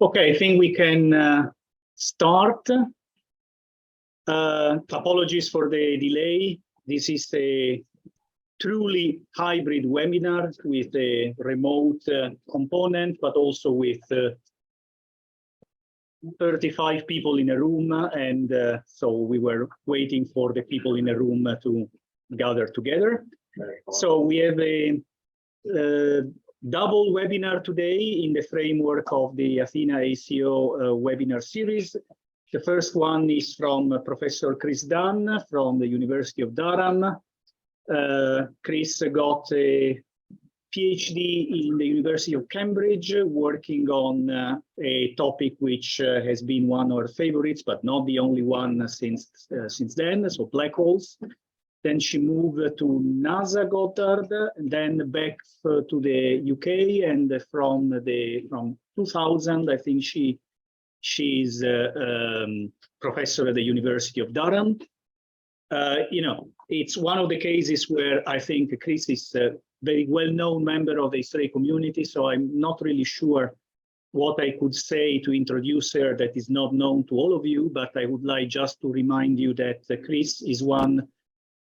Okay, I think we can start. Apologies for the delay. This is a truly hybrid webinar with a remote component, but also with 35 people in a room. And so we were waiting for the people in a room to gather together. So we have a double webinar today in the framework of the Athena ACO webinar series. The first one is from Professor Chris Dunn from the University of Durham. Chris got a PhD in the University of Cambridge, working on a topic which has been one of our favorites, but not the only one since then, so black holes. Then she moved to NASA Goddard, and then back to the UK, and from 2000, I think she's professor at the University of Durham. You know, it's one of the cases where I think Chris is a very well-known member of the Israeli community, so I'm not really sure what I could say to introduce her that is not known to all of you, but I would like just to remind you that Chris is one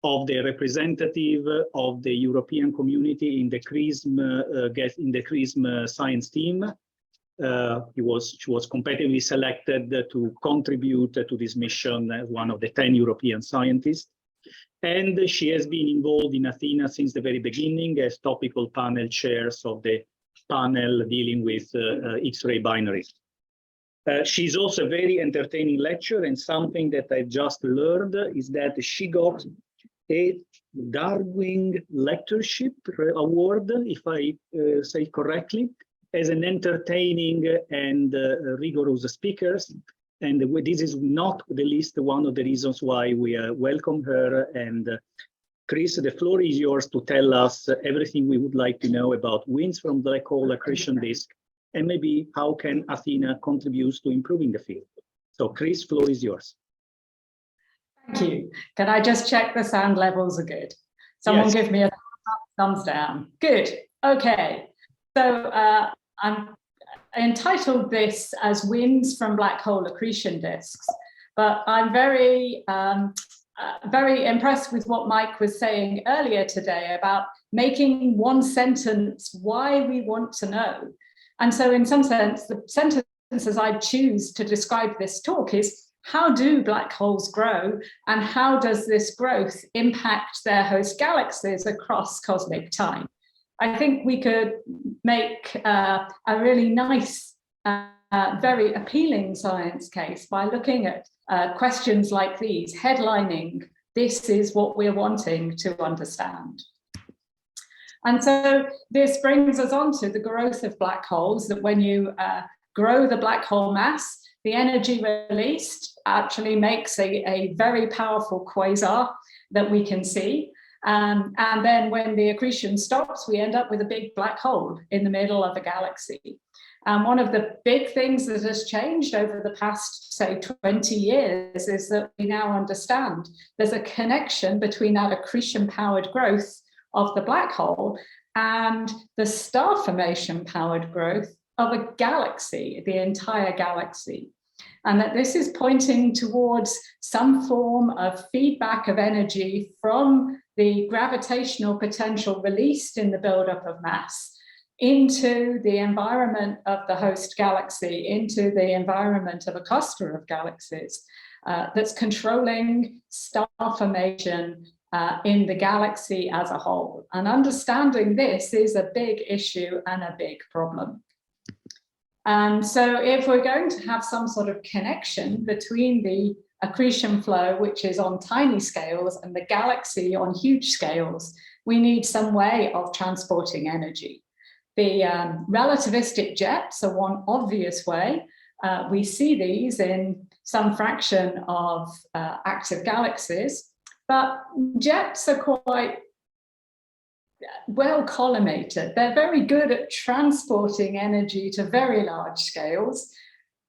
of the representative of the European community in the CRISM science team. She was competitively selected to contribute to this mission as one of the 10 European scientists. And she has been involved in Athena since the very beginning as topical panel chairs of the panel dealing with X-ray binaries. She's also a very entertaining lecturer, and something that I just learned is that she got a Darwin Lectureship Award, if I say correctly, as an entertaining and rigorous speaker. And this is not the least one of the reasons why we welcome her. And Chris, the floor is yours to tell us everything we would like to know about winds from black hole accretion disk, and maybe how can Athena contribute to improving the field. So Chris, floor is yours. Thank you. Can I just check the sound levels are good? Someone Give me a thumbs down. Good. Okay. So I'm entitled this as winds from black hole accretion disks, but I'm very impressed with what Mike was saying earlier today about making one sentence why we want to know. And so in some sense, the sentences I choose to describe this talk is, how do black holes grow, and how does this growth impact their host galaxies across cosmic time? I think we could make a really nice, very appealing science case by looking at questions like these, headlining, this is what we're wanting to understand. And so this brings us on to the growth of black holes, that when you grow the black hole mass, the energy released actually makes a very powerful quasar that we can see. And then when the accretion stops, we end up with a big black hole in the middle of a galaxy. And one of the big things that has changed over the past, say, 20 years is that we now understand there's a connection between that accretion-powered growth of the black hole and the star formation-powered growth of a galaxy, the entire galaxy. And that this is pointing towards some form of feedback of energy from the gravitational potential released in the buildup of mass into the environment of the host galaxy, into the environment of a cluster of galaxies that's controlling star formation in the galaxy as a whole. And understanding this is a big issue and a big problem. And so if we're going to have some sort of connection between the accretion flow, which is on tiny scales, and the galaxy on huge scales, we need some way of transporting energy. The relativistic jets are one obvious way. We see these in some fraction of active galaxies, but jets are quite well collimated. They're very good at transporting energy to very large scales,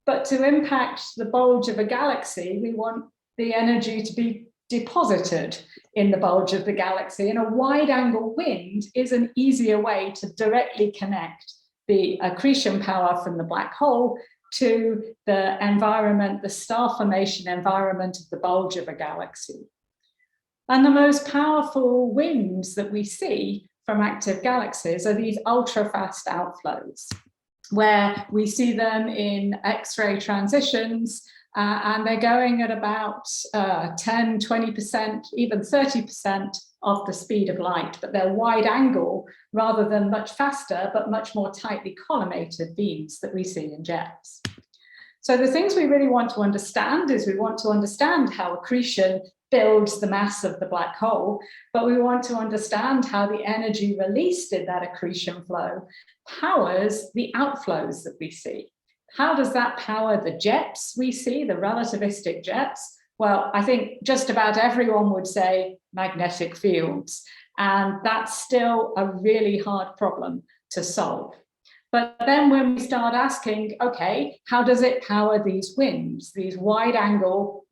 but to impact the bulge of a galaxy, we want the energy to be deposited in the bulge of the galaxy. And a wide angle wind is an easier way to directly connect the accretion power from the black hole to the environment, the star formation environment of the bulge of a galaxy. And the most powerful winds that we see from active galaxies are these ultra-fast outflows, where we see them in X-ray transitions, and they're going at about 10, 20%, even 30% of the speed of light, but they're wide angle rather than much faster, but much more tightly collimated beams that we see in jets. So the things we really want to understand is we want to understand how accretion builds the mass of the black hole, but we want to understand how the energy released in that accretion flow powers the outflows that we see. How does that power the jets we see, the relativistic jets? Well, I think just about everyone would say magnetic fields, and that's still a really hard problem to solve. But then when we start asking, okay, how does it power these winds, these wide angle,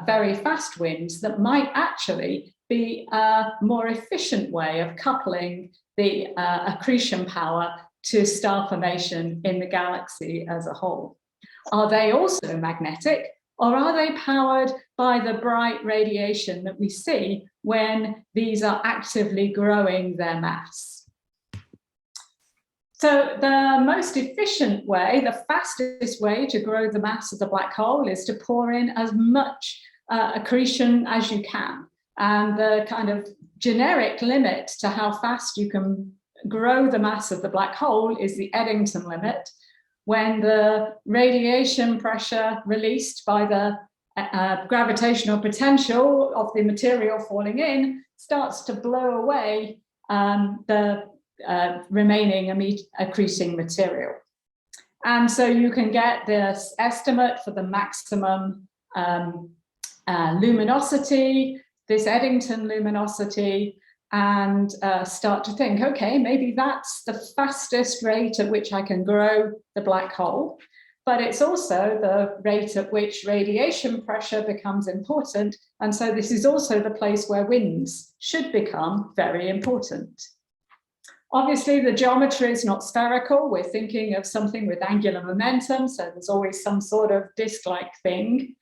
very fast winds that might actually be a more efficient way of coupling the accretion power to star formation in the galaxy as a whole? Are they also magnetic, or are they powered by the bright radiation that we see when these are actively growing their mass? So the most efficient way, the fastest way to grow the mass of the black hole is to pour in as much accretion as you can. And the kind of generic limit to how fast you can grow the mass of the black hole is the Eddington limit, when the radiation pressure released by the gravitational potential of the material falling in starts to blow away the remaining accreting material. And so you can get this estimate for the maximum luminosity, this Eddington luminosity, and start to think, okay, maybe that's the fastest rate at which I can grow the black hole, but it's also the rate at which radiation pressure becomes important. And so this is also the place where winds should become very important. Obviously, the geometry is not spherical. We're thinking of something with angular momentum, so there's always some sort of disk-like thing.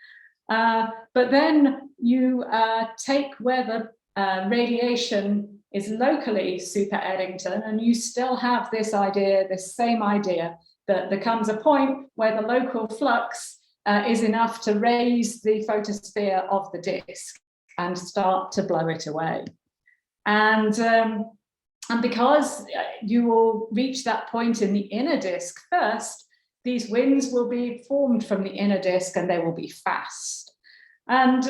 But then you take where the radiation is locally super Eddington, and you still have this idea, this same idea, that there comes a point where the local flux is enough to raise the photosphere of the disk and start to blow it away. And because you will reach that point in the inner disk first, these winds will be formed from the inner disk and they will be fast. And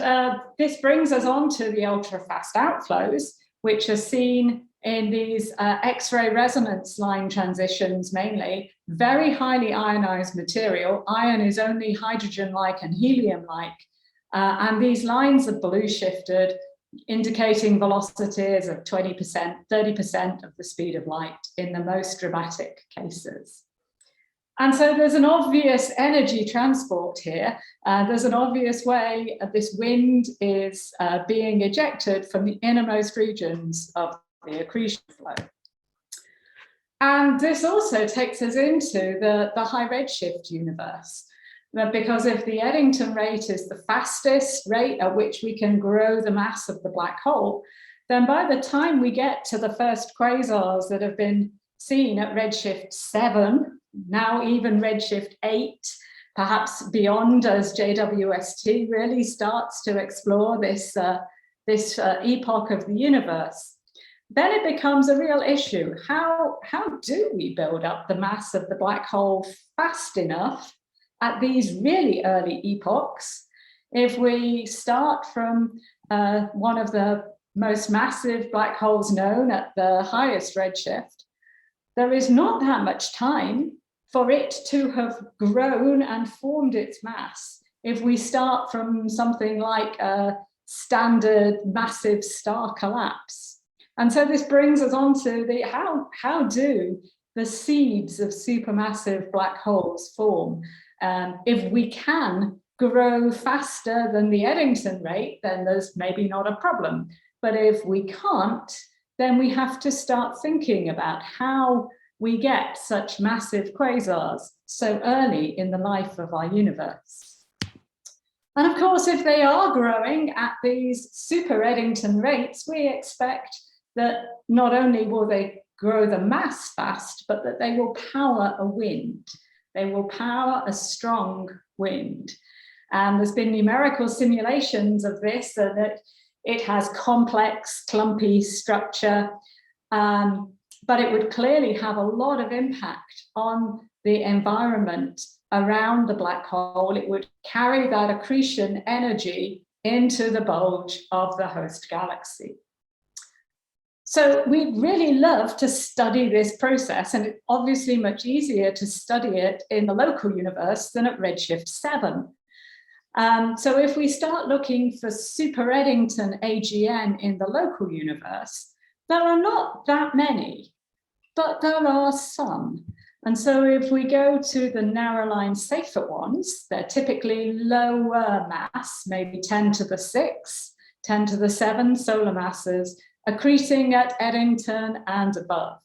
this brings us on to the ultra-fast outflows, which are seen in these X-ray resonance line transitions mainly, very highly ionized material. Iron is only hydrogen-like and helium-like. And these lines are blue shifted, indicating velocities of 20%, 30% of the speed of light in the most dramatic cases. And so there's an obvious energy transport here. There's an obvious way this wind is being ejected from the innermost regions of the accretion flow. And this also takes us into the high redshift universe. Because if the Eddington rate is the fastest rate at which we can grow the mass of the black hole, then by the time we get to the first quasars that have been seen at redshift 7, now even redshift 8, perhaps beyond, as JWST really starts to explore this epoch of the universe, then it becomes a real issue. How do we build up the mass of the black hole fast enough at these really early epochs? If we start from one of the most massive black holes known at the highest redshift, there is not that much time for it to have grown and formed its mass. If we start from something like a standard massive star collapse. And so this brings us on to the how do the seeds of supermassive black holes form? If we can grow faster than the Eddington rate, then there's maybe not a problem. But if we can't, then we have to start thinking about how we get such massive quasars so early in the life of our universe. And of course, if they are growing at these super Eddington rates, we expect that not only will they grow the mass fast, but that they will power a wind. They will power a strong wind. And there's been numerical simulations of this, so that it has complex, clumpy structure, but it would clearly have a lot of impact on the environment around the black hole. It would carry that accretion energy into the bulge of the host galaxy. So we really love to study this process, and it's obviously much easier to study it in the local universe than at redshift 7. So if we start looking for super Eddington AGN in the local universe, there are not that many, but there are some. And so if we go to the narrow line safer ones, they're typically lower mass, maybe 10 to the 6, 10 to the 7 solar masses, accreting at Eddington and above.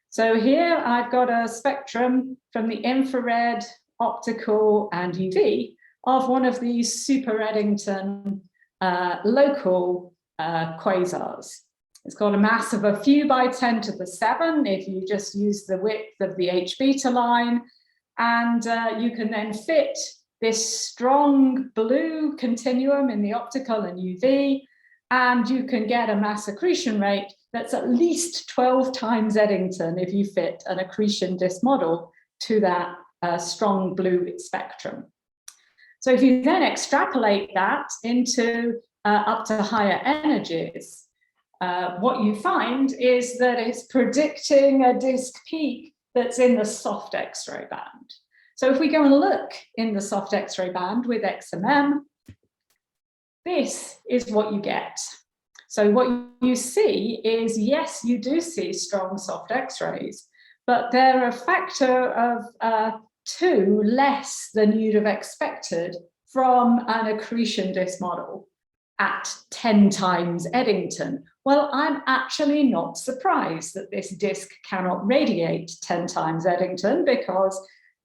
So here I've got a spectrum from the infrared, optical, and UV of one of these super Eddington local quasars. It's got a mass of a few by 10 to the 7 if you just use the width of the H beta line. And you can then fit this strong blue continuum in the optical and UV, and you can get a mass accretion rate that's at least 12 times Eddington if you fit an accretion disk model to that strong blue spectrum. So if you then extrapolate that into up to higher energies, what you find is that it's predicting a disk peak that's in the soft X-ray band. So if we go and look in the soft X-ray band with XMM, this is what you get. So what you see is, yes, you do see strong soft X-rays, but they're a factor of 2 less than you'd have expected from an accretion disk model at 10 times Eddington. Well, I'm actually not surprised that this disk cannot radiate 10 times Eddington, because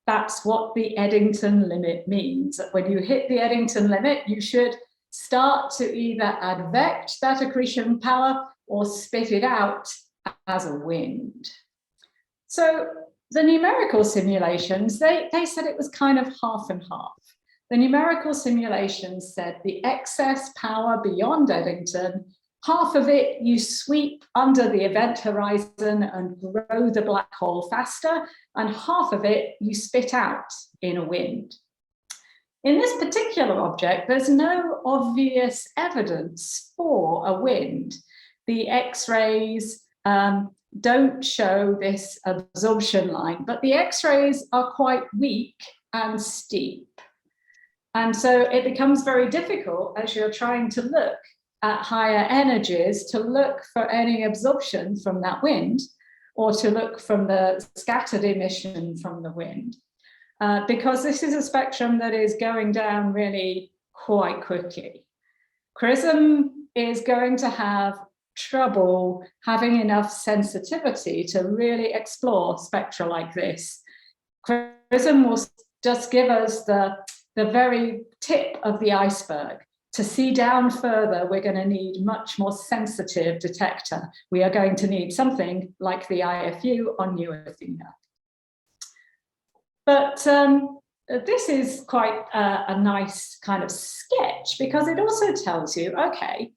that's what the Eddington limit means. That when you hit the Eddington limit, you should start to either advect that accretion power or spit it out as a wind. So the numerical simulations, they said it was kind of half and half. The numerical simulations said the excess power beyond Eddington, half of it you sweep under the event horizon and grow the black hole faster, and half of it you spit out in a wind. In this particular object, there's no obvious evidence for a wind. The X-rays don't show this absorption line, but the X-rays are quite weak and steep. And so it becomes very difficult as you're trying to look at higher energies to look for any absorption from that wind, or to look from the scattered emission from the wind. Because this is a spectrum that is going down really quite quickly. XIFU is going to have trouble having enough sensitivity to really explore spectra like this. XIFU will just give us the very tip of the iceberg. To see down further, we're going to need much more sensitive detector. We are going to need something like the IFU on newAthena. But this is quite a nice kind of sketch, because it also tells you, okay,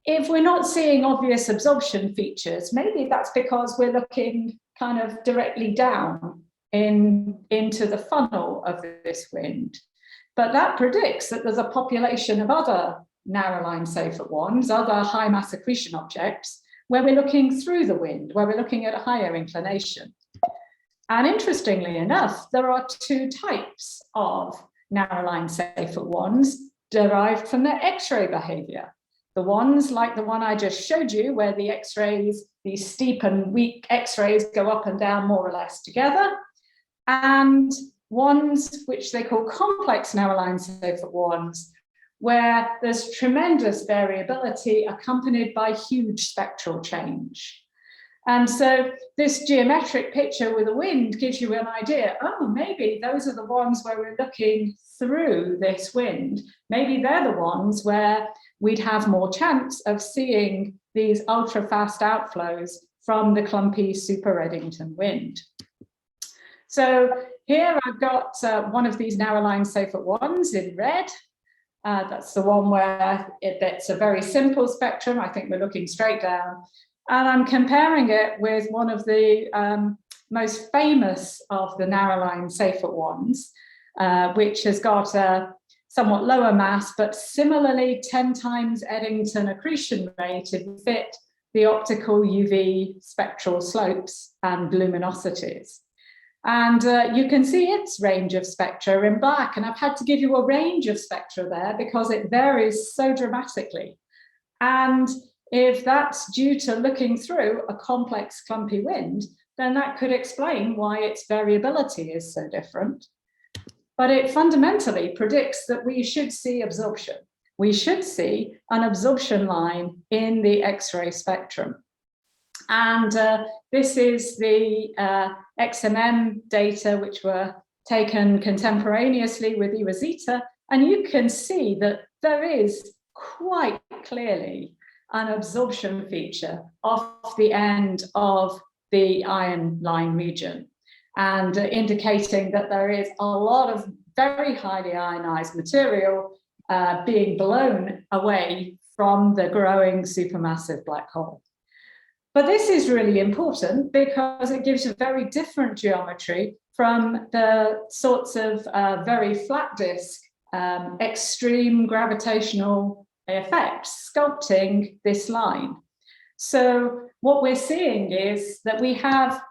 if we're not seeing obvious absorption features, maybe that's because we're looking kind of directly down into the funnel of this wind. But that predicts that there's a population of other narrow line safer ones, other high mass accretion objects, where we're looking through the wind, where we're looking at a higher inclination. And interestingly enough, there are 2 types of narrow line safer ones derived from their X-ray behavior. The ones like the one I just showed you, where the X-rays, these steep and weak X-rays go up and down more or less together, and ones which they call complex narrow line safer ones, where there's tremendous variability accompanied by huge spectral change. And so this geometric picture with a wind gives you an idea, oh, maybe those are the ones where we're looking through this wind. Maybe they're the ones where we'd have more chance of seeing these ultra-fast outflows from the clumpy super Eddington wind. So here I've got one of these narrow-line Seyfert-1s in red. That's the one where it's a very simple spectrum. I think we're looking straight down. And I'm comparing it with one of the most famous of the narrow-line Seyfert-1s, which has got a somewhat lower mass, but similarly 10 times Eddington accretion rate to fit the optical UV spectral slopes and luminosities. And you can see its range of spectra in black. And I've had to give you a range of spectra there because it varies so dramatically. And if that's due to looking through a complex clumpy wind, then that could explain why its variability is so different. But it fundamentally predicts that we should see absorption. We should see an absorption line in the X-ray spectrum. And this is the XMM data which were taken contemporaneously with eROSITA. And you can see that there is quite clearly an absorption feature off the end of the ion line region, and indicating that there is a lot of very highly ionized material being blown away from the growing supermassive black hole. But this is really important because it gives a very different geometry from the sorts of very flat disk, extreme gravitational effects sculpting this line. So what we're seeing is that we have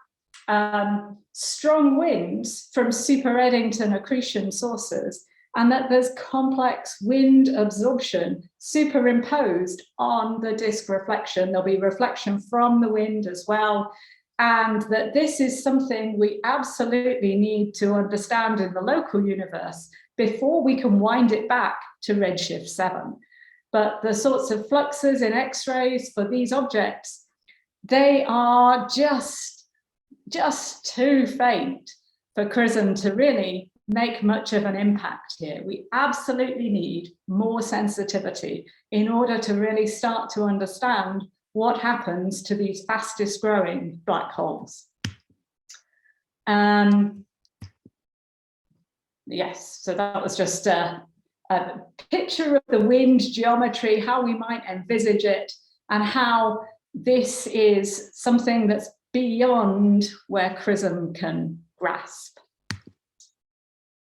strong winds from super Eddington accretion sources, and that there's complex wind absorption superimposed on the disk reflection. There'll be reflection from the wind as well, and that this is something we absolutely need to understand in the local universe before we can wind it back to redshift 7. But the sorts of fluxes in X-rays for these objects, they are just too faint for XIFU to really make much of an impact here. We absolutely need more sensitivity in order to really start to understand what happens to these fastest growing black holes. Yes, so that was just a picture of the wind geometry, how we might envisage it, and how this is something that's beyond where XIFU can grasp.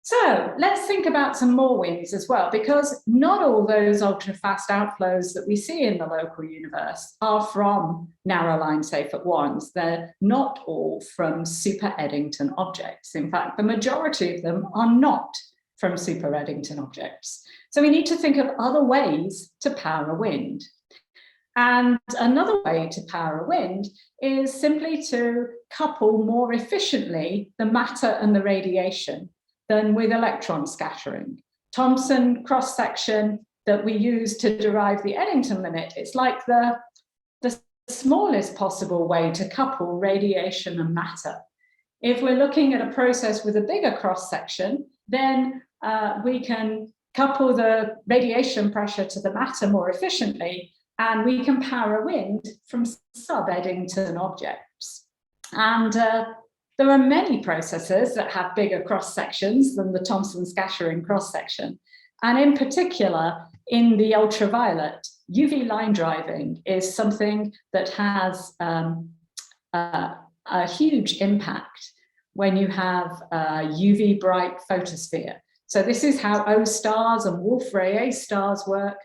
So let's think about some more winds as well, because not all those ultra-fast outflows that we see in the local universe are from narrow-line Seyfert-1s. They're not all from super Eddington objects. In fact, the majority of them are not from super Eddington objects. So we need to think of other ways to power a wind. And another way to power a wind is simply to couple more efficiently the matter and the radiation than with electron scattering. Thomson cross-section that we use to derive the Eddington limit, it's like the smallest possible way to couple radiation and matter. If we're looking at a process with a bigger cross-section, then we can couple the radiation pressure to the matter more efficiently, and we can power a wind from sub-Eddington objects. And there are many processes that have bigger cross-sections than the Thomson scattering cross-section. And in particular, in the ultraviolet, UV line driving is something that has a huge impact when you have a UV bright photosphere. So this is how O stars and Wolf-Rayet stars work.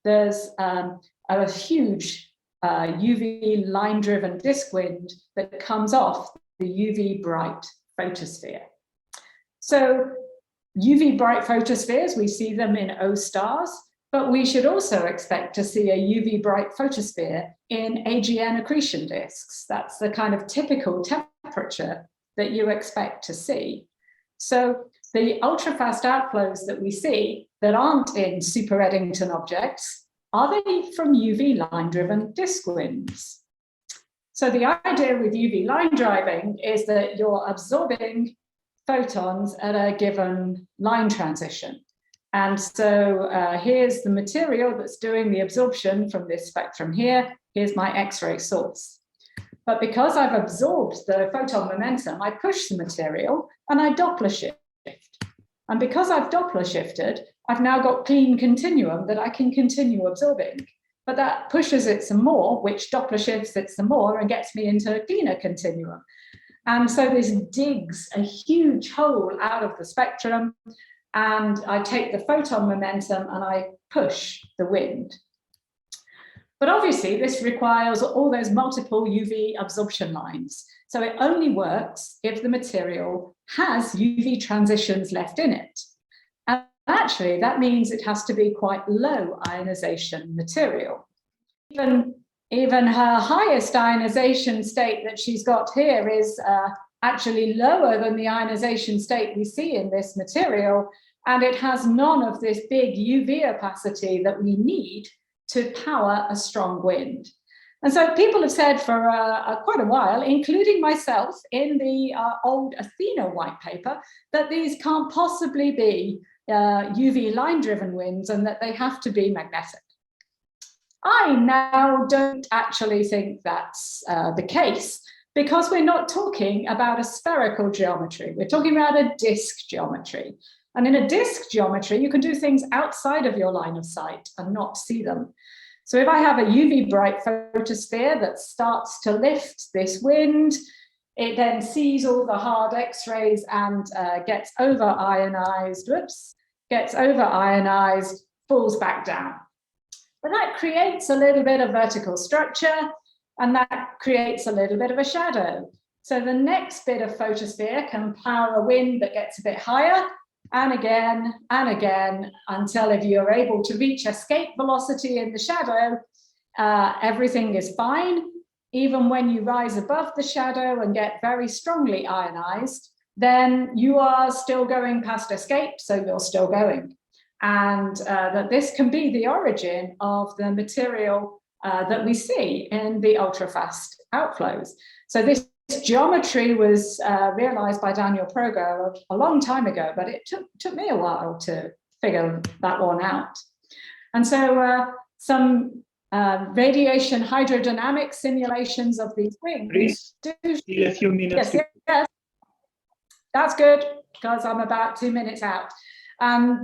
There's a huge UV line-driven disk wind that comes off the UV bright photosphere. So UV bright photospheres, we see them in O stars, but we should also expect to see a UV bright photosphere in AGN accretion disks. That's the kind of typical temperature that you expect to see. So the ultra-fast outflows that we see that aren't in super Eddington objects, are they from UV line-driven disk winds? So the idea with UV line driving is that you're absorbing photons at a given line transition. And so here's the material that's doing the absorption from this spectrum here. Here's my X-ray source. But because I've absorbed the photon momentum, I push the material and I Doppler shift. And because I've Doppler shifted, I've now got clean continuum that I can continue absorbing. But that pushes it some more, which Doppler shifts it some more and gets me into a cleaner continuum. And so this digs a huge hole out of the spectrum, and I take the photon momentum and I push the wind. But obviously this requires all those multiple UV absorption lines. So it only works if the material has UV transitions left in it. And actually that means it has to be quite low ionization material. Even her highest ionization state that she's got here is actually lower than the ionization state we see in this material, and it has none of this big UV opacity that we need to power a strong wind. And so people have said for quite a while, including myself in the old Athena white paper, that these can't possibly be UV line-driven winds and that they have to be magnetic. I now don't actually think that's the case, because we're not talking about a spherical geometry. We're talking about a disk geometry. And in a disk geometry, you can do things outside of your line of sight and not see them. So if I have a UV bright photosphere that starts to lift this wind, it then sees all the hard X-rays and gets over-ionized, falls back down. But that creates a little bit of vertical structure, and that creates a little bit of a shadow. So the next bit of photosphere can power a wind that gets a bit higher, and again, until if you're able to reach escape velocity in the shadow, everything is fine. Even when you rise above the shadow and get very strongly ionized, then you are still going past escape, so you're still going. And that this can be the origin of the material that we see in the ultra-fast outflows. So this geometry was realized by Daniel Proger a long time ago, but it took me a while to figure that one out. And so some radiation hydrodynamic simulations of these wings do a few minutes. Yes. That's good, because I'm about 2 minutes out.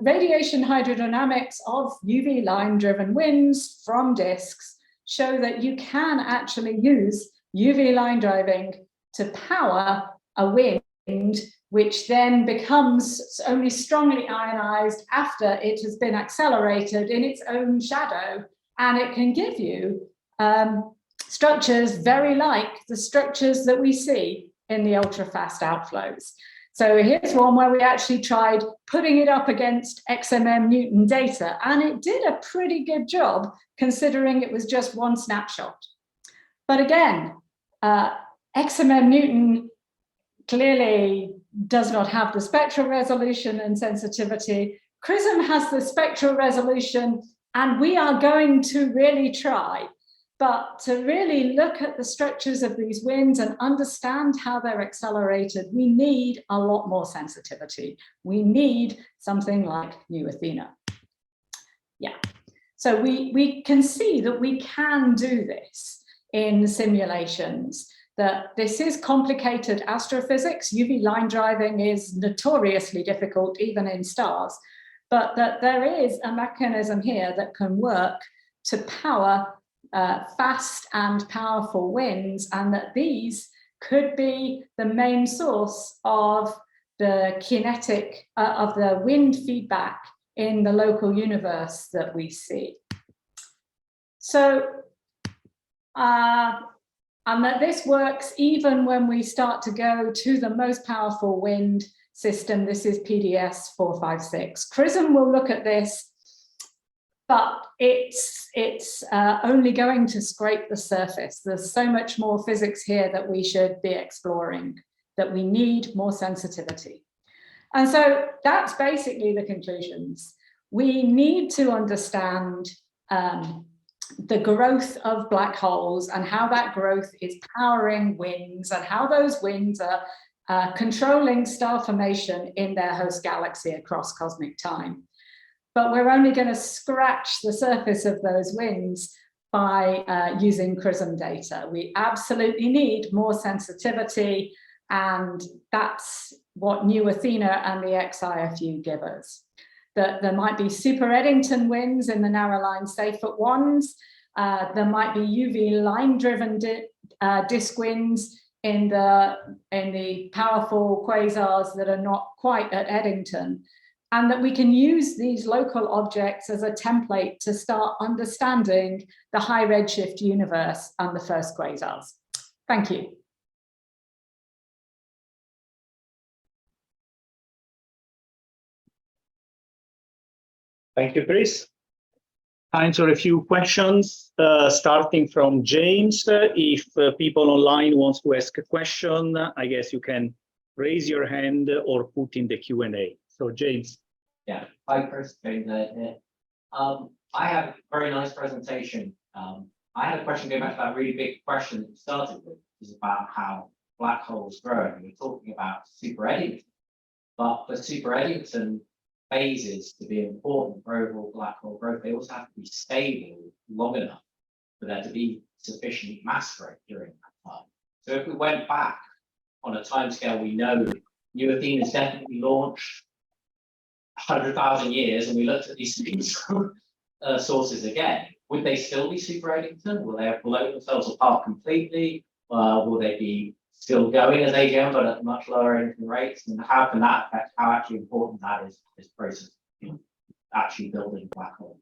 Radiation hydrodynamics of UV line-driven winds from disks show that you can actually use UV line driving to power a wind, which then becomes only strongly ionized after it has been accelerated in its own shadow. And it can give you structures very like the structures that we see in the ultra-fast outflows. So here's one where we actually tried putting it up against XMM Newton data, and it did a pretty good job considering it was just one snapshot. But again, XMM Newton clearly does not have the spectral resolution and sensitivity. XIFU has the spectral resolution, and we are going to really try. But to really look at the structures of these winds and understand how they're accelerated, we need a lot more sensitivity. We need something like newAthena. Yeah, so we can see that we can do this in simulations, that this is complicated astrophysics. UV line driving is notoriously difficult, even in stars, but that there is a mechanism here that can work to power fast and powerful winds, and that these could be the main source of the kinetic, of the wind feedback in the local universe that we see. So, and that this works even when we start to go to the most powerful wind system. This is PDS 456. XIFU will look at this, but it's only going to scrape the surface. There's so much more physics here that we should be exploring, that we need more sensitivity. And so that's basically the conclusions. We need to understand the growth of black holes and how that growth is powering winds and how those winds are controlling star formation in their host galaxy across cosmic time. But we're only going to scratch the surface of those winds by using CRISM data. We absolutely need more sensitivity, and that's what newAthena and the XIFU give us. That there might be super Eddington winds in the narrow line Seyfert ones. There might be UV line-driven disk winds in the powerful quasars that are not quite at Eddington, and that we can use these local objects as a template to start understanding the high redshift universe and the first quasars. Thank you. Thank you, Chris. Time for a few questions, starting from James. If people online want to ask a question, I guess you can raise your hand or put in the Q&A. So James. Yeah, hi Chris, James here. I have a very nice presentation. I had a question going back to that really big question that you started with, which is about how black holes grow. And we're talking about super Eddington, but for super Eddington phases to be important for overall black hole growth, they also have to be stable long enough for there to be sufficient mass growth during that time. So if we went back on a timescale, we know newAthena is definitely launched 100,000 years, and we looked at these sources again, would they still be super Eddington? Will they have blown themselves apart completely? Will they be still going as AGM, but at much lower Eddington rates? And how can that affect how actually important that is, this process of actually building black holes?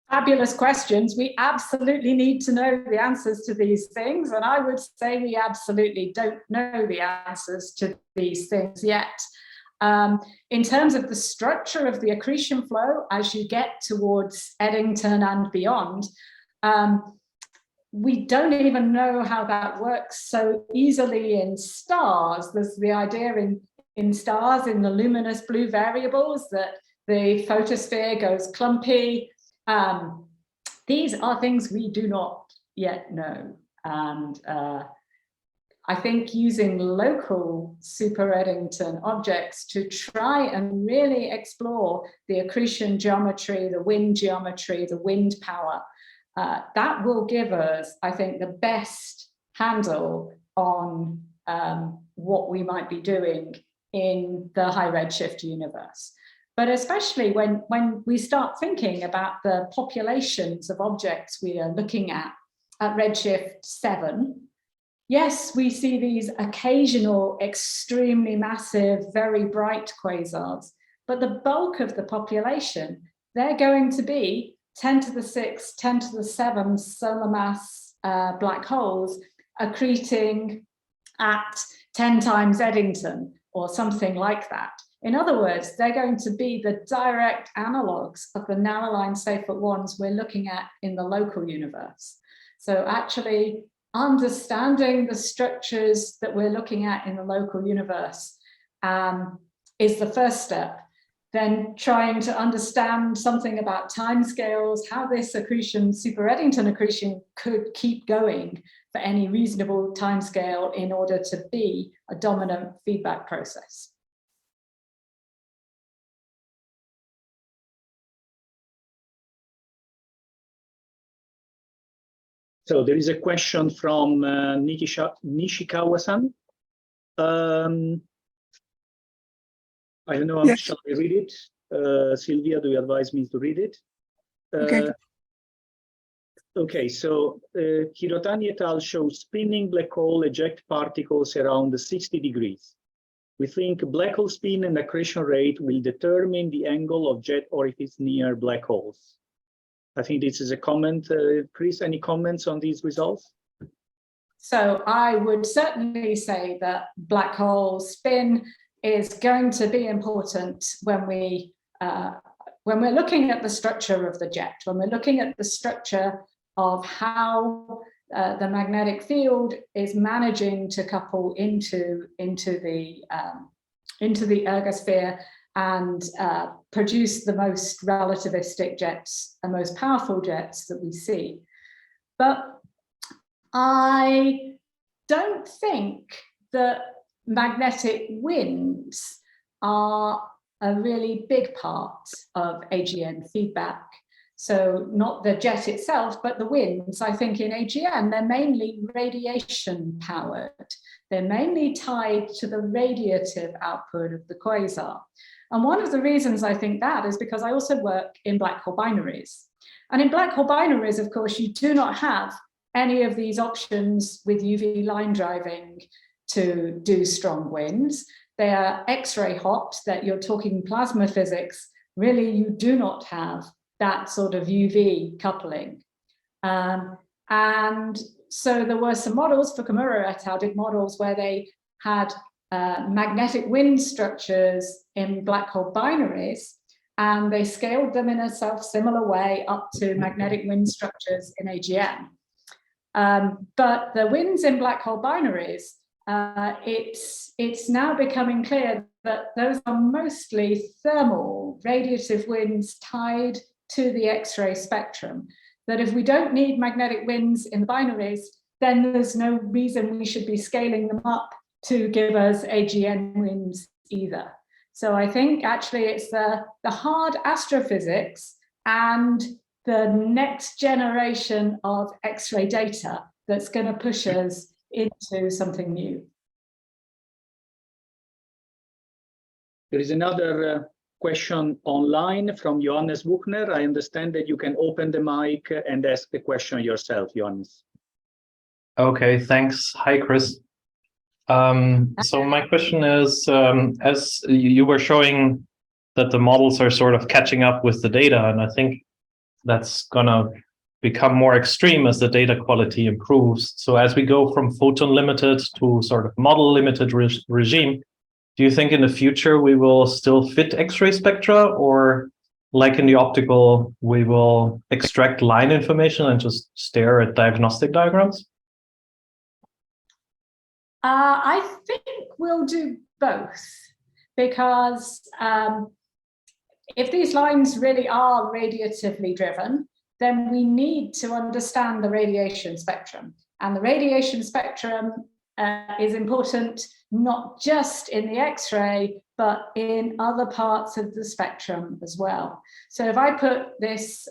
Fabulous questions. We absolutely need to know the answers to these things. And I would say we absolutely don't know the answers to these things yet. In terms of the structure of the accretion flow, as you get towards Eddington and beyond, we don't even know how that works so easily in stars. There's the idea in stars, in the luminous blue variables, that the photosphere goes clumpy. These are things we do not yet know. And I think using local super Eddington objects to try and really explore the accretion geometry, the wind power, that will give us, I think, the best handle on what we might be doing in the high redshift universe. But especially when we start thinking about the populations of objects we are looking at redshift 7, yes, we see these occasional, extremely massive, very bright quasars, but the bulk of the population, they're going to be 10 to the 6, 10 to the 7 solar mass black holes accreting at 10 times Eddington or something like that. In other words, they're going to be the direct analogues of the narrow line Seyfert ones we're looking at in the local universe. So actually understanding the structures that we're looking at in the local universe is the first step. Then trying to understand something about timescales, how this accretion, super Eddington accretion, could keep going for any reasonable timescale in order to be a dominant feedback process. So there is a question from Nishikawa-san. I don't know, yes. Shall I read it? Sylvia, do you advise me to read it? Okay. Okay, so Hirotani et al. Shows spinning black hole eject particles around 60 degrees. We think black hole spin and accretion rate will determine the angle of jet orifice near black holes. I think this is a comment. Chris, any comments on these results? So I would certainly say that black hole spin is going to be important when we're looking at the structure of the jet, when we're looking at the structure of how the magnetic field is managing to couple into the ergosphere and produce the most relativistic jets and most powerful jets that we see. But I don't think that magnetic winds are a really big part of AGN feedback. So not the jet itself, but the winds. I think in AGN, they're mainly radiation powered. They're mainly tied to the radiative output of the quasar. And one of the reasons I think that is because I also work in black hole binaries. And in black hole binaries, of course, you do not have any of these options with UV line driving to do strong winds. They are X-ray hot, that you're talking plasma physics. Really, you do not have that sort of UV coupling. And so there were some models, Fukumura et al. Did models where they had magnetic wind structures in black hole binaries, and they scaled them in a similar way up to magnetic wind structures in AGN. But the winds in black hole binaries, it's now becoming clear that those are mostly thermal radiative winds tied to the X-ray spectrum, that if we don't need magnetic winds in the binaries, then there's no reason we should be scaling them up to give us AGN winds either. So I think actually it's the hard astrophysics and the next generation of X-ray data that's going to push us into something new. There is another question online from Johannes Buchner. I understand that you can open the mic and ask the question yourself, Johannes. Okay, thanks. Hi, Chris. So my question is, as you were showing that the models are sort of catching up with the data, and I think that's gonna become more extreme as the data quality improves. So as we go from photon limited to sort of model limited regime, do you think in the future we will still fit X-ray spectra, or like in the optical, we will extract line information and just stare at diagnostic diagrams? I think we'll do both, because if these lines really are radiatively driven, then we need to understand the radiation spectrum. And the radiation spectrum is important not just in the X-ray, but in other parts of the spectrum as well. So if I put this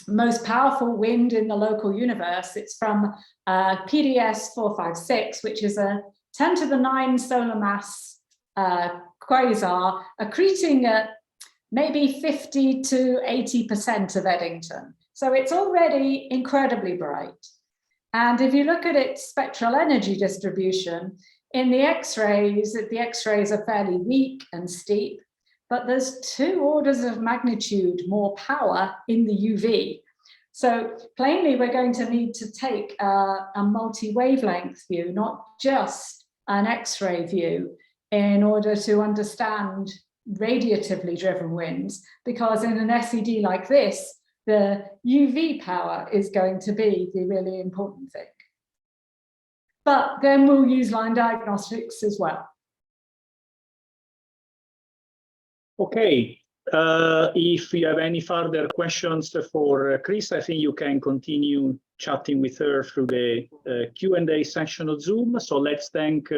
most powerful wind in the local universe, it's from PDS 456, which is a 10 to the 9 solar mass quasar accreting at maybe 50 to 80% of Eddington. So it's already incredibly bright. And if you look at its spectral energy distribution, in the X-rays are fairly weak and steep, but there's 2 orders of magnitude more power in the UV. So plainly, we're going to need to take a multi-wavelength view, not just an X-ray view, in order to understand radiatively driven winds, because in an SED like this, the UV power is going to be the really important thing. But then we'll use line diagnostics as well. Okay, if you have any further questions for Chris, I think you can continue chatting with her through the Q&A session of Zoom. So let's thank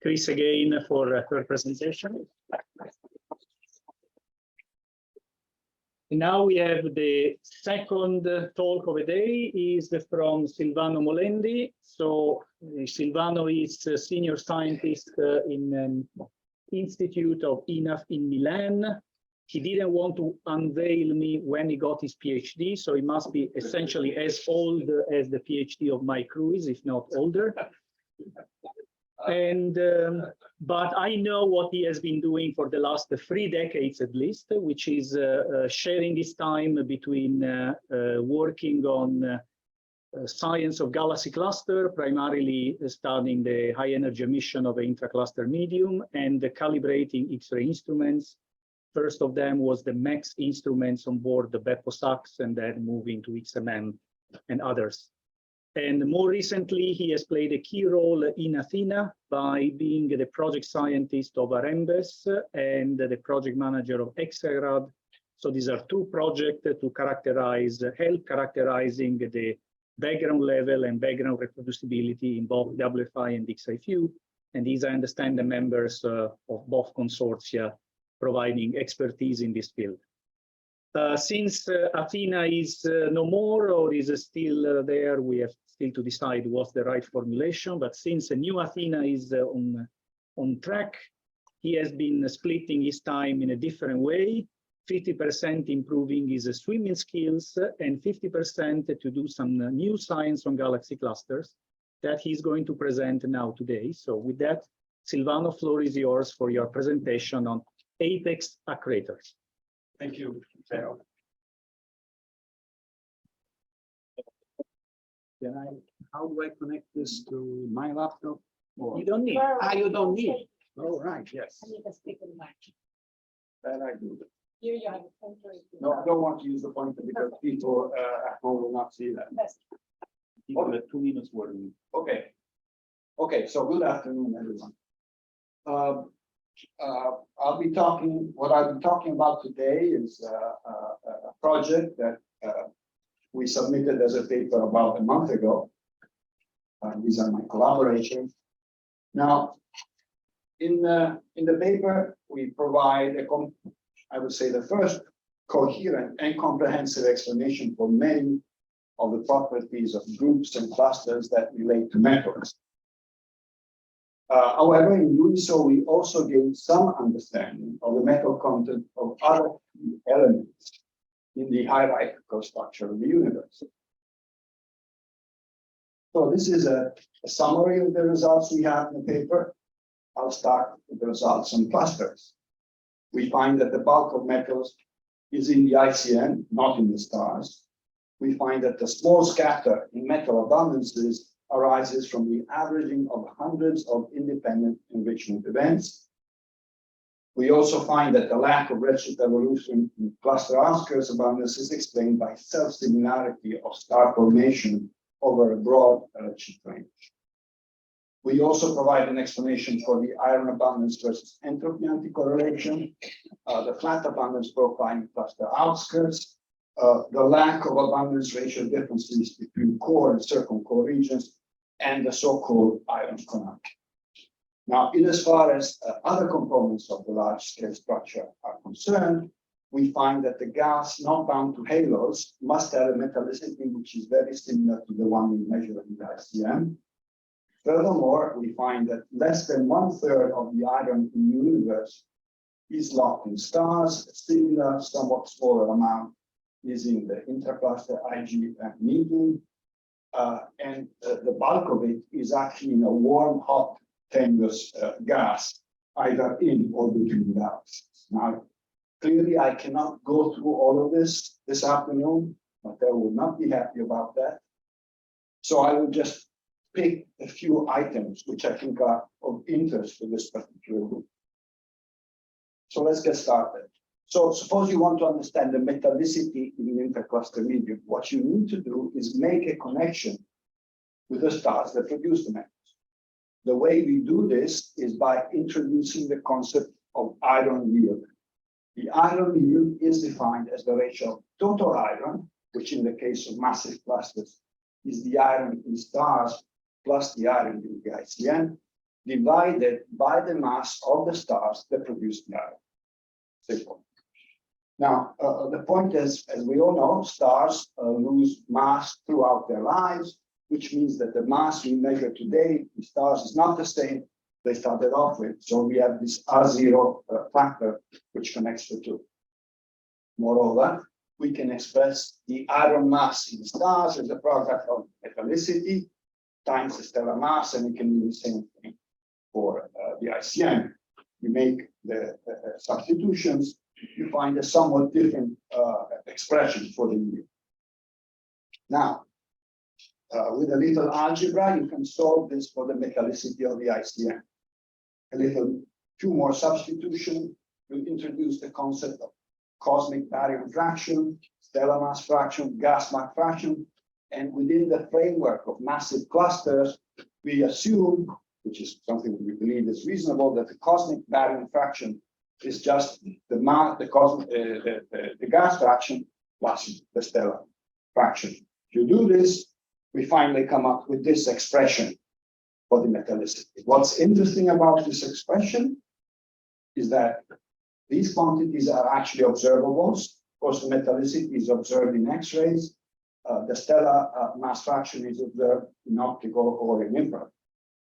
Chris again for her presentation. Now we have the second talk of the day is from Silvano Molendi. So Silvano is a senior scientist in Institute of INAF in Milan. He didn't want to unveil me when he got his PhD, so he must be essentially as old as the PhD of my crew, if not older. And but I know what he has been doing for the last 3 decades at least, which is sharing his time between working on science of galaxy cluster, primarily studying the high energy emission of an intracluster medium and calibrating X-ray instruments. First of them was the MAX instruments on board the Beppo SAX, and then moving to XMM and others. And more recently, he has played a key role in Athena by being the project scientist of Arembes and the project manager of XIFU. So these are two projects to help characterizing the background level and background reproducibility in both WFI and XIFU. And these, I understand, the members of both consortia providing expertise in this field. Since Athena is no more or is still there, we have still to decide what's the right formulation. But since a new Athena is on track, he has been splitting his time in a different way, 50% improving his swimming skills and 50% to do some new science on galaxy clusters that he's going to present now today. So with that, Silvano, floor is yours for your presentation on apex accretors. Thank you, Theo. How do I connect this to my laptop? Or? You don't need. You don't need. Oh, right, yes. That I do. Here you have a pointer. No, I don't want to use the pointer because people at home will not see that. Okay. 2 minutes warning. Okay. Okay, so good afternoon, everyone. I'll be talking about today is a project that we submitted as a paper about a month ago. These are my collaborators. Now, in the paper, we provide I would say the first coherent and comprehensive explanation for many of the properties of groups and clusters that relate to metals. However, in doing so, we also gain some understanding of the metal content of other elements in the hierarchical structure of the universe. So this is a summary of the results we have in the paper. I'll start with the results on clusters. We find that the bulk of metals is in the ICN, not in the stars. We find that the small scatter in metal abundances arises from the averaging of hundreds of independent enrichment events. We also find that the lack of redshift evolution in cluster outskirts abundance is explained by self-similarity of star formation over a broad redshift range. We also provide an explanation for the iron abundance versus entropy anticorrelation, the flat abundance profile in cluster outskirts, the lack of abundance ratio differences between core and circumcore regions, and the so-called iron connect. Now, in as far as other components of the large-scale structure are concerned, we find that the gas not bound to halos must have a metallicity which is very similar to the one we measure in the ICM. Furthermore, we find that less than 1/3 of the iron in the universe is locked in stars. A similar, somewhat smaller amount is in the intercluster IG and medium. And the bulk of it is actually in a warm, hot, tenuous gas, either in or between galaxies. Now, clearly, I cannot go through all of this afternoon, but I will not be happy about that. So I will just pick a few items which I think are of interest to this particular group. So let's get started. So suppose you want to understand the metallicity in the intercluster medium. What you need to do is make a connection with the stars that produce the metals. The way we do this is by introducing the concept of iron yield. The iron yield is defined as the ratio of total iron, which in the case of massive clusters is the iron in stars plus the iron in the ICN, divided by the mass of the stars that produce the iron. Simple. Now, the point is, as we all know, stars lose mass throughout their lives, which means that the mass we measure today in stars is not the same they started off with. So we have this R0 factor, which connects the two. Moreover, we can express the iron mass in stars as a product of metallicity times the stellar mass, and we can do the same thing for the ICN. You make the substitutions, you find a somewhat different expression for the yield. Now, with a little algebra, you can solve this for the metallicity of the ICN. Few more substitution will introduce the concept of cosmic baryon fraction, stellar mass fraction, gas mass fraction, And within the framework of massive clusters, we assume, which is something we believe is reasonable, that the cosmic baryon fraction is just the gas fraction plus the stellar fraction. If you do this, we finally come up with this expression for the metallicity. What's interesting about this expression is that these quantities are actually observables. Of course, the metallicity is observed in X-rays. The stellar mass fraction is observed in optical or in infrared.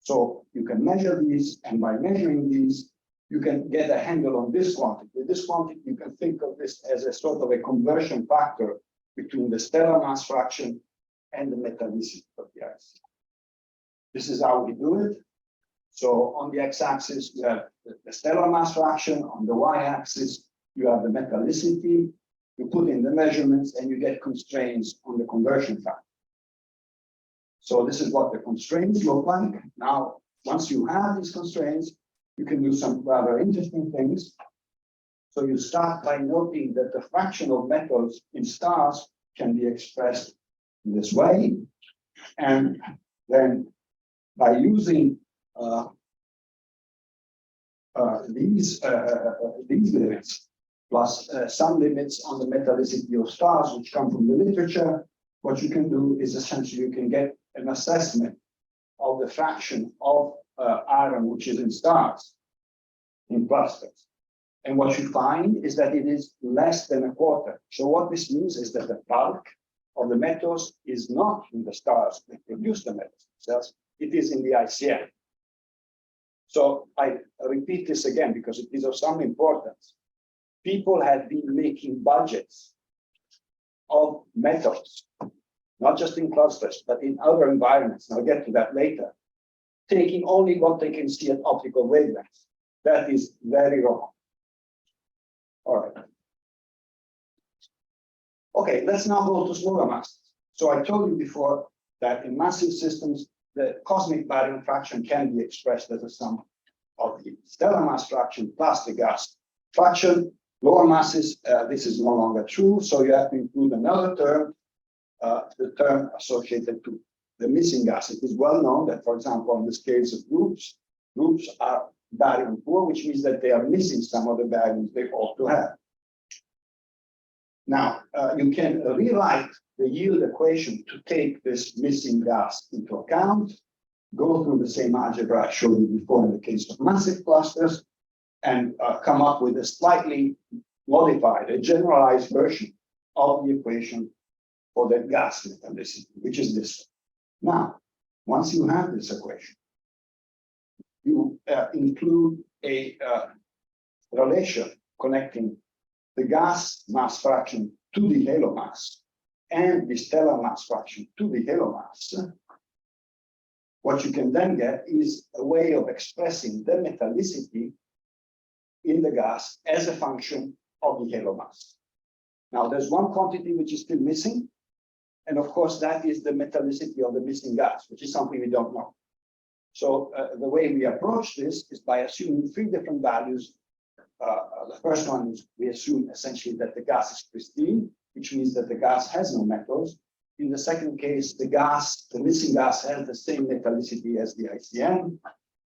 So you can measure these, and by measuring these, you can get a handle on this quantity. This quantity, you can think of this as a sort of a conversion factor between the stellar mass fraction and the metallicity of the ice. This is how we do it. So on the x-axis, you have the stellar mass fraction. On the y-axis, you have the metallicity. You put in the measurements, and you get constraints on the conversion factor. So this is what the constraints look like. Now, once you have these constraints, you can do some rather interesting things. So you start by noting that the fraction of metals in stars can be expressed in this way. And then by using these limits, plus some limits on the metallicity of stars, which come from the literature, what you can do is essentially you can get an assessment of the fraction of iron which is in stars, in clusters. And what you find is that it is less than a quarter. So what this means is that the bulk of the metals is not in the stars that produce the metals themselves, it is in the ICN. So I repeat this again because it is of some importance. People have been making budgets of metals, not just in clusters, but in other environments. And I'll get to that later, taking only what they can see at optical wavelengths. That is very wrong. All right. Okay, let's now go to smaller masses. So I told you before that in massive systems, the cosmic baryon fraction can be expressed as a sum of the stellar mass fraction plus the gas fraction. Lower masses, this is no longer true, so you have to include another term, the term associated to the missing gas. It is well known that, for example, in the scales of groups are baryon poor, which means that they are missing some of the baryons they ought to have. Now, you can rewrite the yield equation to take this missing gas into account, go through the same algebra I showed you before in the case of massive clusters, and come up with a slightly modified, a generalized version of the equation for the gas metallicity, which is this. Now, once you have this equation, you include a relation connecting the gas mass fraction to the halo mass and the stellar mass fraction to the halo mass. What you can then get is a way of expressing the metallicity in the gas as a function of the halo mass. Now, there's one quantity which is still missing, and of course, that is the metallicity of the missing gas, which is something we don't know. So the way we approach this is by assuming three different values. The first one is we assume essentially that the gas is pristine, which means that the gas has no metals. In the second case, the missing gas has the same metallicity as the ICN.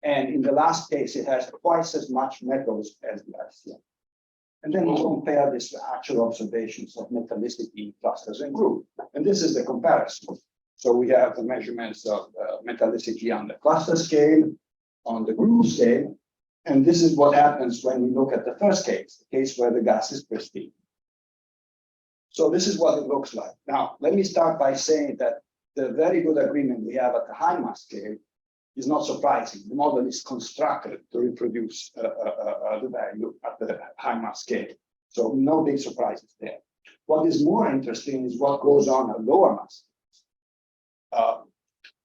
And in the last case, it has twice as much metals as the ICN. And then we compare this to actual observations of metallicity in clusters and groups. And this is the comparison. So we have the measurements of metallicity on the cluster scale, on the group scale. And this is what happens when we look at the first case, the case where the gas is pristine. So this is what it looks like. Now, let me start by saying that the very good agreement we have at the high mass scale is not surprising. The model is constructed to reproduce the value at the high mass scale. So no big surprises there. What is more interesting is what goes on at lower mass.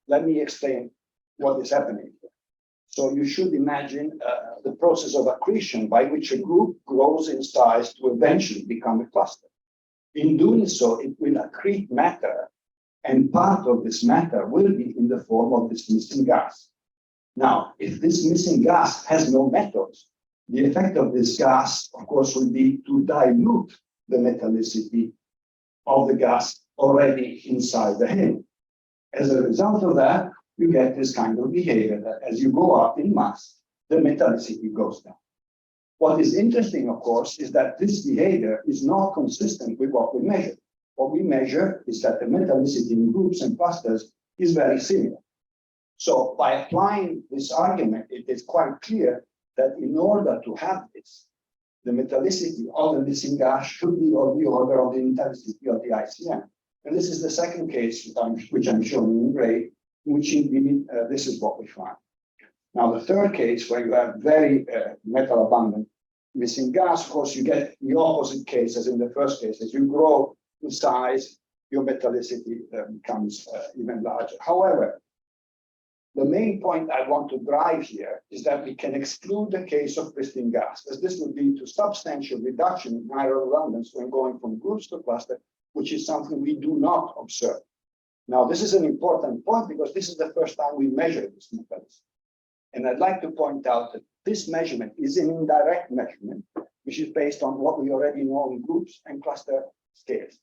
Let me explain what is happening here. So you should imagine the process of accretion by which a group grows in size to eventually become a cluster. In doing so, it will accrete matter, and part of this matter will be in the form of this missing gas. Now, if this missing gas has no metals, the effect of this gas, of course, will be to dilute the metallicity of the gas already inside the hail. As a result of that, you get this kind of behavior that as you go up in mass, the metallicity goes down. What is interesting, of course, is that this behavior is not consistent with what we measure. What we measure is that the metallicity in groups and clusters is very similar. So by applying this argument, it is quite clear that in order to have this, the metallicity of the missing gas should be of the order of the metallicity of the ICM. And this is the second case which I'm showing in gray, in which indeed this is what we find. Now, the third case, where you have very metal abundant missing gas, of course, you get the opposite case as in the first case. As you grow in size, your metallicity becomes even larger. However, the main point I want to drive here is that we can exclude the case of pristine gas, as this would lead to substantial reduction in higher abundance when going from groups to cluster, which is something we do not observe. Now, this is an important point because this is the first time we measure this metallicity. And I'd like to point out that this measurement is an indirect measurement, which is based on what we already know in groups and cluster scales.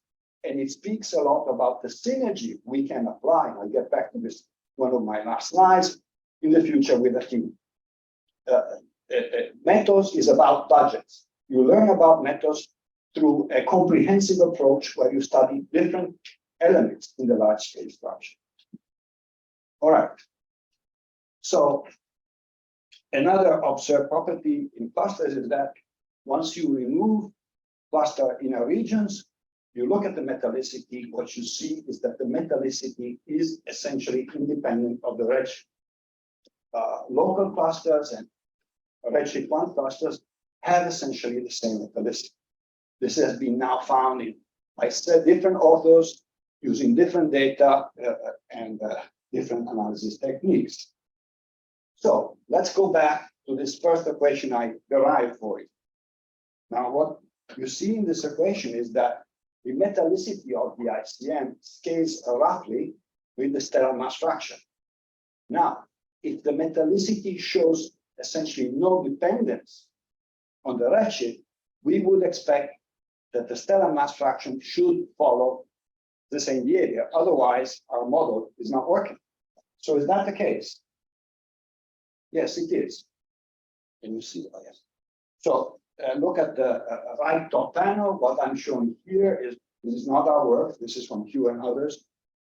And it speaks a lot about the synergy we can apply. I'll get back to this, one of my last slides, in the future with Athena. Metals is about budgets. You learn about metals through a comprehensive approach where you study different elements in the large scale structure. All right. So another observed property in clusters is that once you remove cluster inner regions, you look at the metallicity, what you see is that the metallicity is essentially independent of the redshift. Local clusters and redshift 1 clusters have essentially the same metallicity. This has been now found in by different authors using different data and different analysis techniques. So let's go back to this first equation I derived for it. Now, what you see in this equation is that the metallicity of the ICM scales roughly with the stellar mass fraction. Now, if the metallicity shows essentially no dependence on the redshift, we would expect that the stellar mass fraction should follow the same behavior. Otherwise, our model is not working. So is that the case? Yes, it is. Can you see? Oh, yes. So look at the right top panel. What I'm showing here is, this is not our work. This is from Hugh and others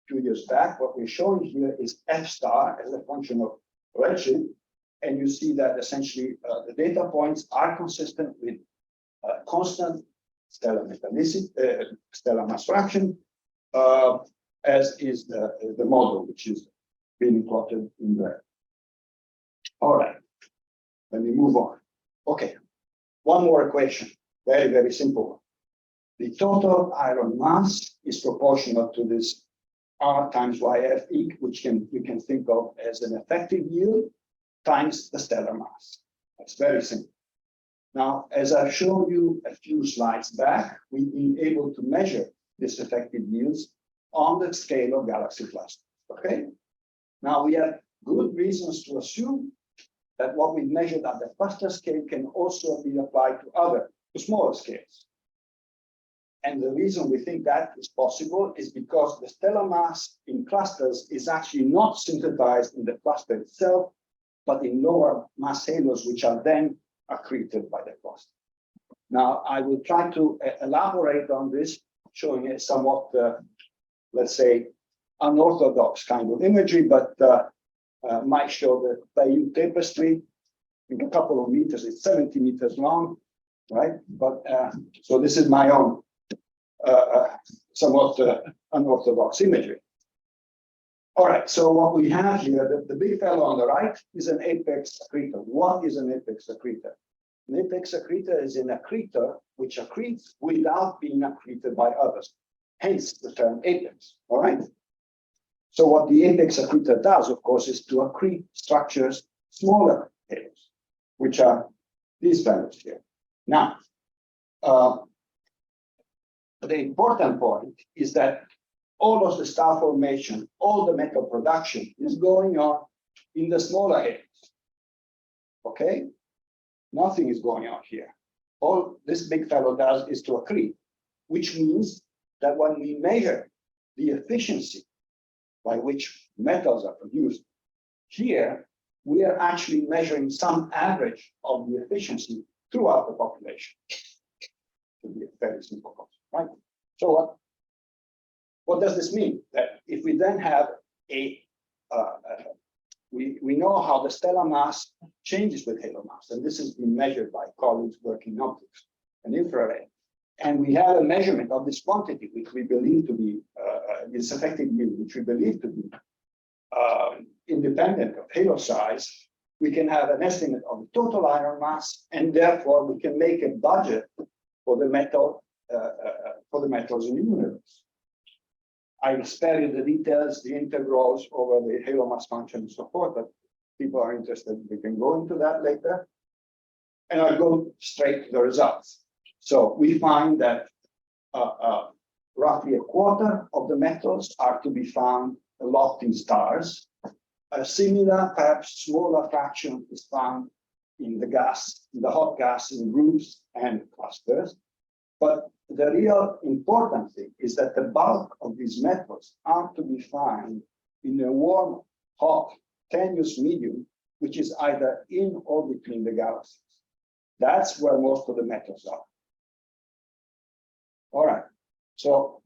2 years back. What we're showing here is F star as a function of redshift. And you see that essentially the data points are consistent with constant stellar metallicity, stellar mass fraction, as is the model, which is being plotted in there. All right, let me move on. Okay, one more equation, very, very simple one. The total iron mass is proportional to this R times YF, which you can think of as an effective yield times the stellar mass. That's very simple. Now, as I've shown you a few slides back, we've been able to measure this effective yields on the scale of galaxy clusters, okay? Now, we have good reasons to assume that what we measured at the cluster scale can also be applied to smaller scales. And the reason we think that is possible is because the stellar mass in clusters is actually not synthesized in the cluster itself, but in lower mass halos, which are then accreted by the cluster. Now, I will try to elaborate on this, showing a somewhat, let's say, unorthodox kind of imagery, but might show the Bayeux tapestry in a couple of meters. It's 70 meters long, right? But so this is my own somewhat unorthodox imagery. All right, so what we have here, the big fellow on the right is an apex accretor. What is an apex accretor? An apex accretor is an accretor which accretes without being accreted by others, hence the term apex, all right? So what the apex accretor does, of course, is to accrete structures smaller halos, which are these values here. Now, the important point is that all of the star formation, all the metal production is going on in the smaller halos. Okay? Nothing is going on here. All this big fellow does is to accrete, which means that when we measure the efficiency by which metals are produced. Here, we are actually measuring some average of the efficiency throughout the population. To be a very simple concept, right? So what does this mean? That if we then have we know how the stellar mass changes with halo mass, and this has been measured by colleagues working in optics and infrared. And we have a measurement of this quantity, which we believe to be this effective yield, which we believe to be independent of halo size. We can have an estimate of the total iron mass, and therefore we can make a budget for the metal for the metals in the universe. I will spare you the details, the integrals over the halo mass function and so forth, but people are interested, we can go into that later. And I'll go straight to the results. So we find that roughly a quarter of the metals are to be found locked in stars. A similar, perhaps smaller fraction is found in the gas, in the hot gas in groups and clusters. But the real important thing is that the bulk of these metals are to be found in a warm, hot, tenuous medium, which is either in or between the galaxies. That's where most of the metals are. All right. So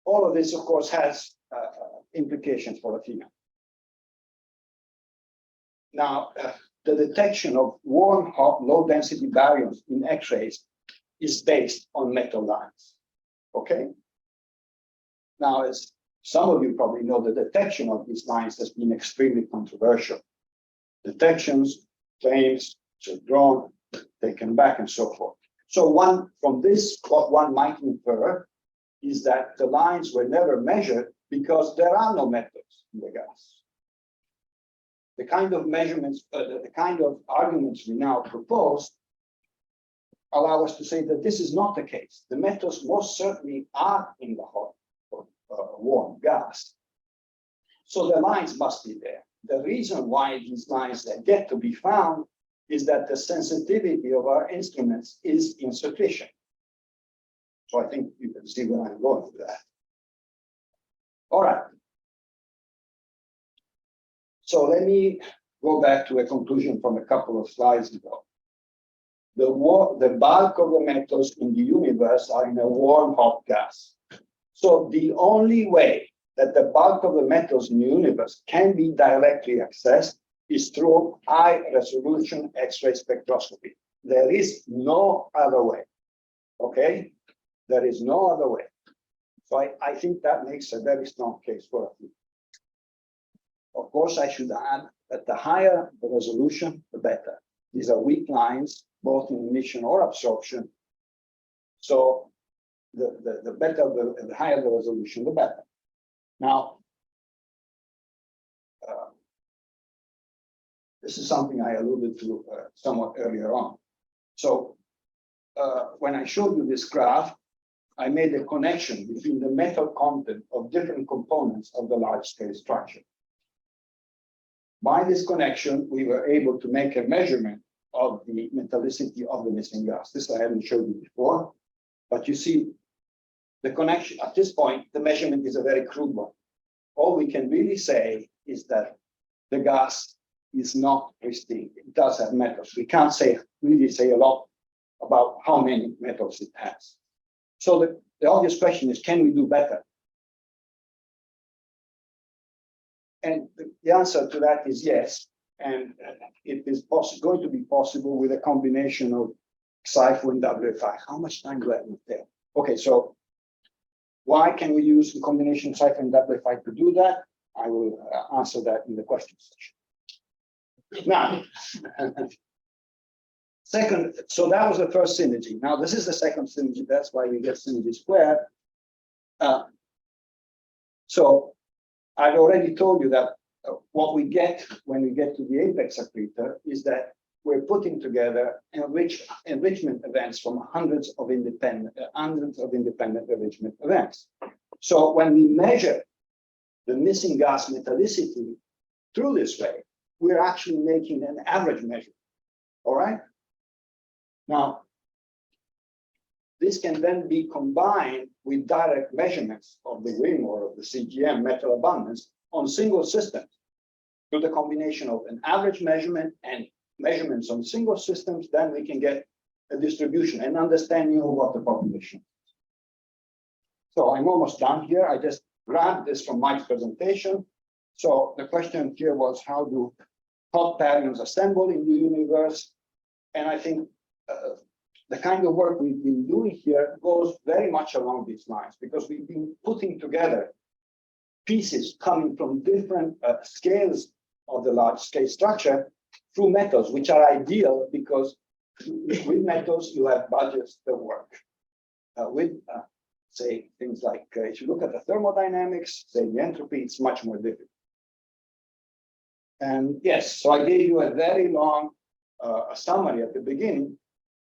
all of this, of course, has implications for Athena. Now, the detection of warm, hot, low-density baryons in X-rays is based on metal lines. Okay. Now, as some of you probably know, the detection of these lines has been extremely controversial. Detections, claims, withdrawn, taken back, and so forth. So from this, what one might infer is that the lines were never measured because there are no metals in the gas. The kind of measurements, the kind of arguments we now propose allow us to say that this is not the case. The metals most certainly are in the hot or warm gas. So the lines must be there. The reason why these lines are yet to be found is that the sensitivity of our instruments is insufficient. So I think you can see where I'm going with that. All right. So let me go back to a conclusion from a couple of slides ago. The bulk of the metals in the universe are in a warm, hot gas. So the only way that the bulk of the metals in the universe can be directly accessed is through high-resolution X-ray spectroscopy. There is no other way, okay? There is no other way. So I think that makes a very strong case for it. Of course, I should add that the higher the resolution, the better. These are weak lines, both in emission or absorption. So the better, the higher the resolution, the better. Now, this is something I alluded to somewhat earlier on. So when I showed you this graph, I made a connection between the metal content of different components of the large-scale structure. By this connection, we were able to make a measurement of the metallicity of the missing gas. This I haven't showed you before, but you see the connection. At this point, the measurement is a very crude one. All we can really say is that the gas is not pristine. It does have metals. We can't really say a lot about how many metals it has. So the obvious question is, can we do better? And the answer to that is yes. And it is going to be possible with a combination of XIFU and WFI. How much time do I have there? Okay, so why can we use the combination of XIFU and WFI to do that? I will answer that in the question section. Now, second, so that was the first synergy. Now, this is the second synergy. That's why we get synergy squared. So I've already told you that what we get when we get to the apex accretor is that we're putting together enrichment events from hundreds of independent enrichment events. So when we measure the missing gas metallicity through this way, we're actually making an average measure. All right. Now, this can then be combined with direct measurements of the WIM or of the CGM metal abundance on single systems through the combination of an average measurement and measurements on single systems. Then we can get a distribution and understanding of what the population is. So I'm almost done here. I just grabbed this from Mike's presentation. So the question here was, how do hot baryons assemble in the universe? And I think the kind of work we've been doing here goes very much along these lines, because we've been putting together pieces coming from different scales of the large scale structure through metals, which are ideal because with metals you have budgets that work. Say things like, if you look at the thermodynamics, say the entropy, it's much more difficult. And yes, so I gave you a very long summary at the beginning.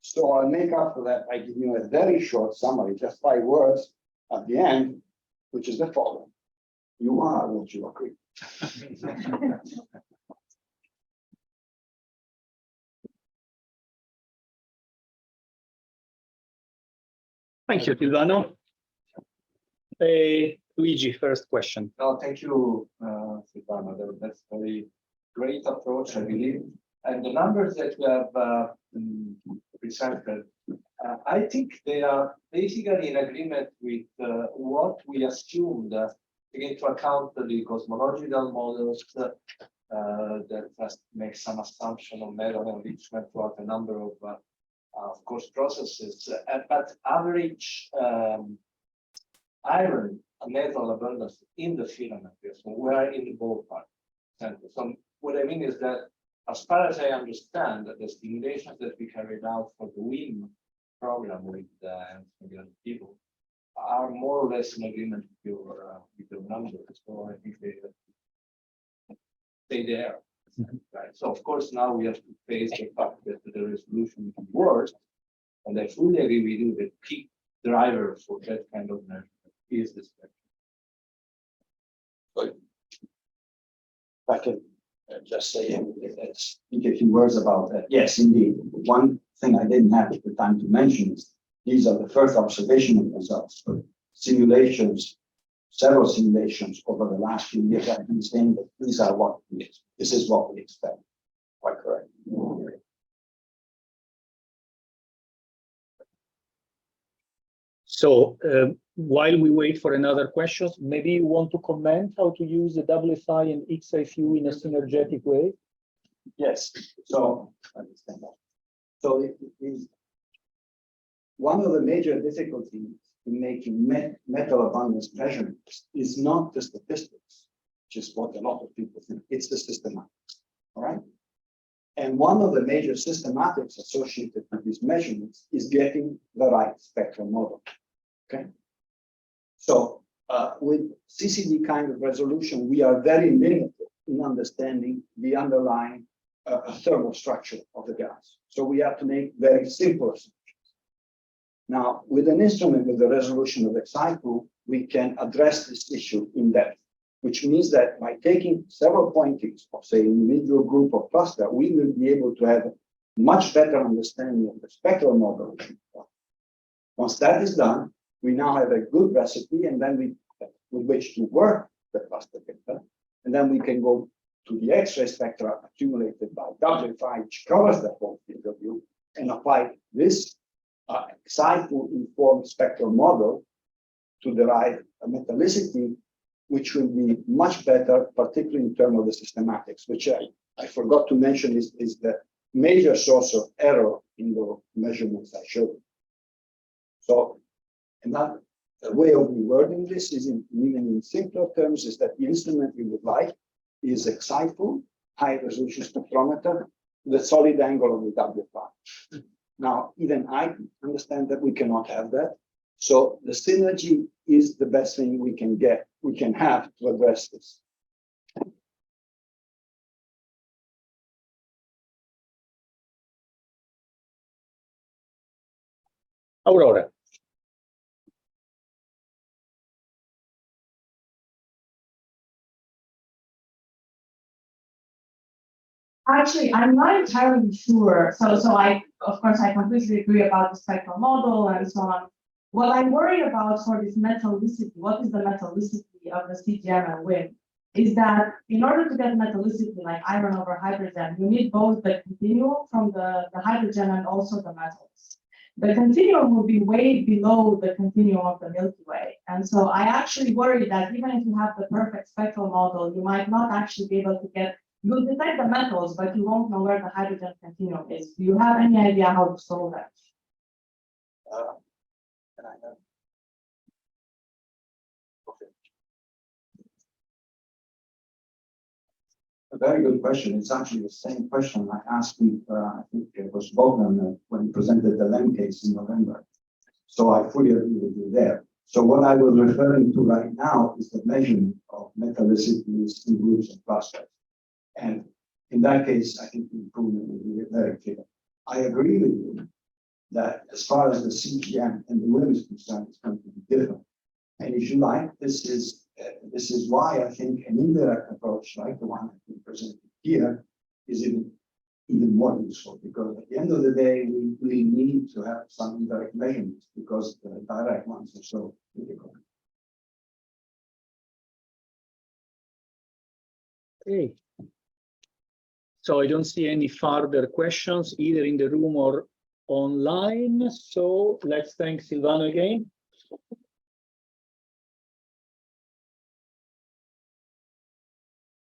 So I'll make up for that. I give you a very short summary, just 5 words at the end, which is the following. You are what you agree. Thank you, Silvano. Luigi, first question. No, thank you, Silvano. That's a very great approach, I believe. And the numbers that you have presented, I think they are basically in agreement with what we assumed, taking into account the cosmological models that make some assumption of metal enrichment throughout a number of course, processes. But average iron metal abundance in the filament, so we're in the ballpark. So what I mean is that, as far as I understand, the simulations that we carried out for the WIM program with the people are more or less in agreement with your numbers. So I think they stay there. Right. So of course now we have to face the fact that the resolution is worse, and I fully agree with you that peak driver for that kind of measurement is the spectrum. If I can just say a few words about that. Yes, indeed. One thing I didn't have the time to mention is these are the first observational results, but simulations, several simulations over the last few years have been saying that this is what we expect. Quite correct. So while we wait for another question, maybe you want to comment how to use the WFI and XIFU in a synergetic way? Yes. So I understand that. So it is one of the major difficulties in making metal abundance measurements is not the statistics, which is what a lot of people think. It's the systematics. All right. And one of the major systematics associated with these measurements is getting the right spectral model. Okay. So with CCD kind of resolution, we are very limited in understanding the underlying thermal structure of the gas. So we have to make very simple assumptions. Now, with an instrument with the resolution of XIFU, we can address this issue in depth, which means that by taking several pointings of, say, individual group or cluster, we will be able to have a much better understanding of the spectral model. Once that is done, we now have a good recipe, and then with which to work the cluster data, and then we can go to the X-ray spectra accumulated by WFI, which covers the whole field of view, and apply this XIFU informed spectral model to derive a metallicity, which will be much better, particularly in terms of the systematics, which I forgot to mention is the major source of error in the measurements I showed. So another way of rewording this is even in simpler terms is that the instrument we would like is XIFU, high resolution spectrometer, the solid angle of the WFI. Now, even I understand that we cannot have that. So the synergy is the best thing we can have to address this. Aurora. Actually, I'm not entirely sure. So I of course, I completely agree about the spectral model and so on. What I'm worried about for this metallicity, what is the metallicity of the CGM and wind, is that in order to get metallicity like iron over hydrogen, you need both the continuum from the hydrogen and also the metals. The continuum will be way below the continuum of the Milky Way. And so I actually worry that even if you have the perfect spectral model, you might not actually be able to get, you'll detect the metals, but you won't know where the hydrogen continuum is. Do you have any idea how to solve that? Can I have? Okay. A very good question. It's actually the same question I asked you, I think it was Bogdan when he presented the LEM case in November. So I fully agree with you there. So what I was referring to right now is the measurement of metallicities in groups and clusters. And in that case, I think the improvement will be very clear. I agree with you that as far as the CGM and the WIM is concerned, it's going to be different. And if you like, this is why I think an indirect approach like the one that we presented here is even more useful, because at the end of the day, we need to have some indirect measurements because the direct ones are so difficult. Okay. So I don't see any further questions either in the room or online. So let's thank Silvano again.